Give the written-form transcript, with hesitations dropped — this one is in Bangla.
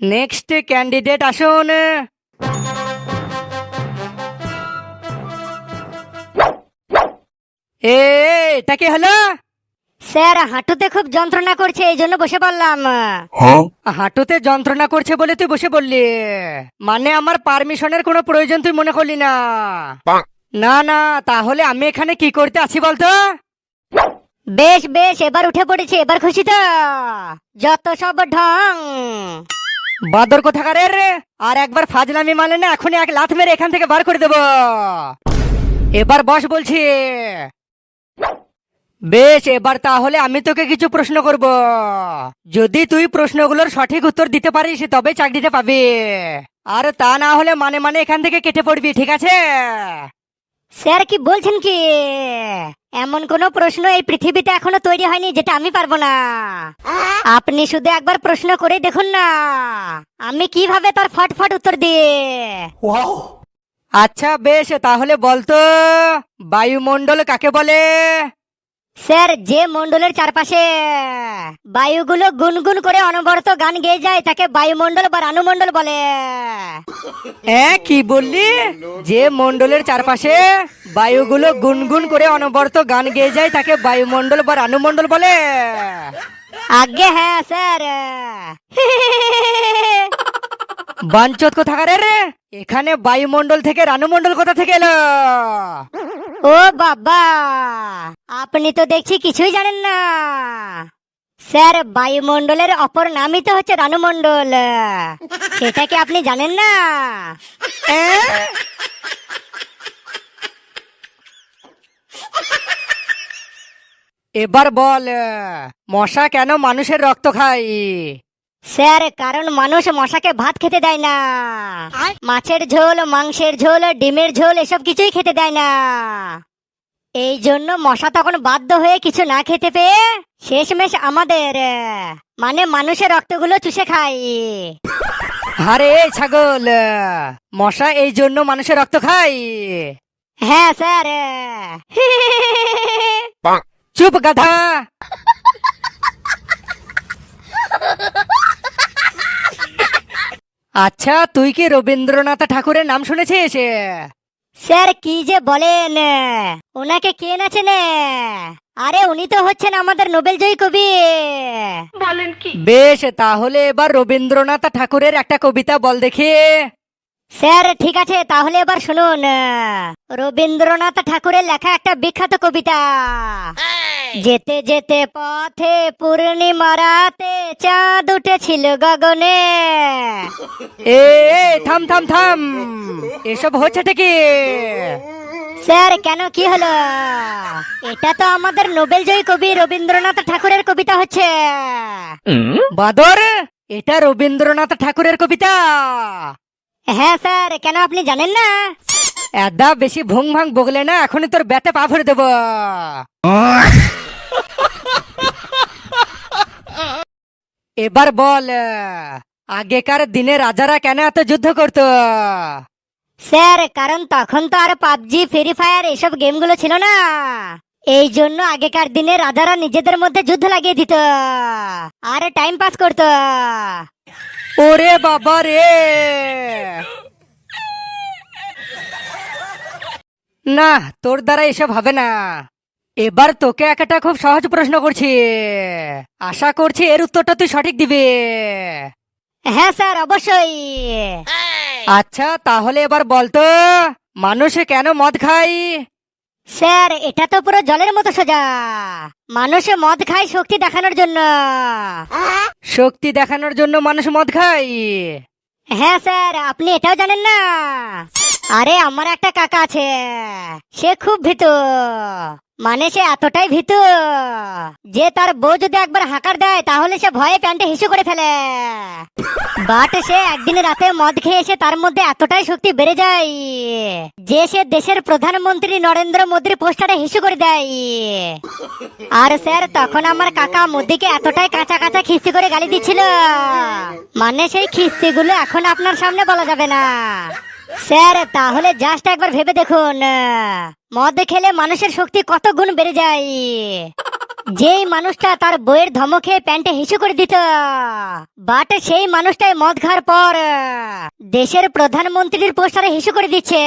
নেক্সট ক্যান্ডিডেট আসুন। এটা কি হলো? স্যার হাঁটুতে খুব যন্ত্রণা করছে, এই জন্য বসে পড়লাম। হাঁটুতে যন্ত্রণা করছে বলে তুই বসে পড়লি? মানে আমার পারমিশনের কোনো প্রয়োজন তুই মনে করলি না? না না, তাহলে আমি এখানে কি করতে আছি বলতো? বেশ বেশ, এবার উঠে পড়েছে, এবার খুশি তো? যত সব ঢং। বাদর কোথাকারের! আর একবার ফাজলামি মানে না, এখনই এক লাথ মেরে এখান থেকে বার করে দেব। এবার বস বলছি। বেশ, এবার তাহলে আমি তোকে কিছু প্রশ্ন করব। যদি তুই প্রশ্নগুলোর সঠিক উত্তর দিতে পারিস তবে চাকরিটা পাবি, আর তা না হলে মানে মানে এখান থেকে কেটে পড়বি, ঠিক আছে? স্যার কি বলছেন কি? এমন কোন প্রশ্ন এই পৃথিবীতে এখনো তৈরি হয়নি যেটা আমি পারবো না। আপনি শুধু একবার প্রশ্ন করে দেখুন না, আমি কিভাবে তার ফটফট উত্তর দিয়ে। আচ্ছা বেশ, তাহলে বলতো বায়ুমণ্ডল কাকে বলে? স্যার, যে মণ্ডলের চারপাশে বায়ুগুলো গুনগুন করে অনবরত গান গেয়ে যায় তাকে বায়ুমণ্ডল বা রানুমণ্ডল বলে। কি বললি? যে মণ্ডলের চারপাশে বায়ুগুলো গুনগুন করে অনবরত গান গেয়ে যায় তাকে বায়ুমণ্ডল বা রানুমণ্ডল বলে? আগে হ্যাঁ স্যার। বাঞ্চত কোথাকারের! এখানে বায়ুমণ্ডল থেকে রানুমণ্ডল কোথা থেকে এলো? ও বাবা, আপনি তো দেখছি কিছুই জানেন না। স্যার, বায়ুমণ্ডলের অপর নামই তো হচ্ছে রানুমণ্ডল, সেটা কি আপনি জানেন না? এবার বল, মশা কেন মানুষের রক্ত খায়? স্যার, কারণ মানুষ মশাকে ভাত খেতে দেয় না। মাছের ঝোল, মাংসের ঝোল, ডিমের ঝোল এসব কিছুই খেতে দেয় না। এই জন্য মশা তখন বাধ্য হয়ে কিছু না খেতে পেয়ে শেষমেশ আমাদের মানে মানুষের রক্তগুলো চুষে খায়। আরে এই ছাগল, মশা এই জন্য মানুষের রক্ত খায়? হ্যাঁ স্যার। চুপ গাধা! আচ্ছা, তুই কি রবীন্দ্রনাথ ঠাকুরের নাম শুনেছিস? স্যার কি যে বলেন, ওনাকে কে না চেনে? আরে উনি তো হচ্ছেন আমাদের নোবেলজয়ী কবি। বলেন কি? বেশ, তাহলে এবার রবীন্দ্রনাথ ঠাকুরের একটা কবিতা বল দেখি। স্যার ঠিক আছে, তাহলে এবার শুনুন। রবীন্দ্রনাথ ঠাকুরের লেখা একটা বিখ্যাত কবিতা। যেতে যেতে পথে পূর্ণিমা রাতে চাঁদ উঠেছিল গগনে। এ থাম থাম থাম, এসব হচ্ছে কি? স্যার কেন, কি হলো? এটা তো আমাদের নোবেলজয়ী কবি রবীন্দ্রনাথ ঠাকুরের কবিতা হচ্ছে। বাদর, এটা রবীন্দ্রনাথ ঠাকুরের কবিতা? হ্যাঁ স্যার, কেন আপনি জানেন না? এদা বেশি ভুং ভাং বগলে না, এখনই তোর ব্যাতে পা ভরে দেব। এবার বল, আগেকার দিনে রাজারা কেন এত যুদ্ধ করতো? স্যার, কারণ তখন তো আর পাবজি, ফ্রি ফায়ার এসব গেমগুলো ছিল না। এই জন্য আগেকার দিনে রাজারা নিজেদের মধ্যে যুদ্ধ লাগিয়ে দিত আর টাইম পাস করতো। ওরে বাবা রে! না, তোর দ্বারা এসব হবে না। এবার তোকে একটা খুব সহজ প্রশ্ন করছি, আশা করছি এর উত্তরটা তুই সঠিক দিবি। হ্যাঁ স্যার, অবশ্যই। আচ্ছা, তাহলে এবার বলতো মানুষ কেন মদ খায়? স্যার, এটা তো পুরো জলের মতো সোজা। মানুষ মদ খায় শক্তি দেখানোর জন্য। শক্তি দেখানোর জন্য মানুষ মদ খায়? হ্যাঁ স্যার, আপনি এটাও জানেন না? আরে আমার একটা কাকা আছে, সে খুব ভীতু। মানে সে এতটাই ভীতু যে তার বউ যদি একবার হাঁকার দেয় তাহলে সে ভয়ে প্যান্টে হিসু করে ফেলে। বাট সে একদিন রাতে মদ খেয়ে এসে তার মধ্যে এতটাই শক্তি বেড়ে যায় যে সে দেশের প্রধানমন্ত্রী নরেন্দ্র মোদীর পোস্টারে হিসু করে দেয়। আর স্যার, তখন আমার কাকা মোদিকে এতটাই কাঁচা কাঁচা খিস্তি করে গালি দিচ্ছিল, মানে সেই খিস্তি গুলো এখন আপনার সামনে বলা যাবে না। স্যার, তাহলে জাস্ট একবার ভেবে দেখুন, মদ খেলে মানুষের শক্তি কত গুণ বেড়ে যায়। যেই মানুষটা তার বইয়ের ধমকে প্যান্টে হিসু করে দিত, বাট সেই মানুষটাই মদ খাওয়ার পর দেশের প্রধানমন্ত্রীর পোস্টারে হিসু করে দিচ্ছে।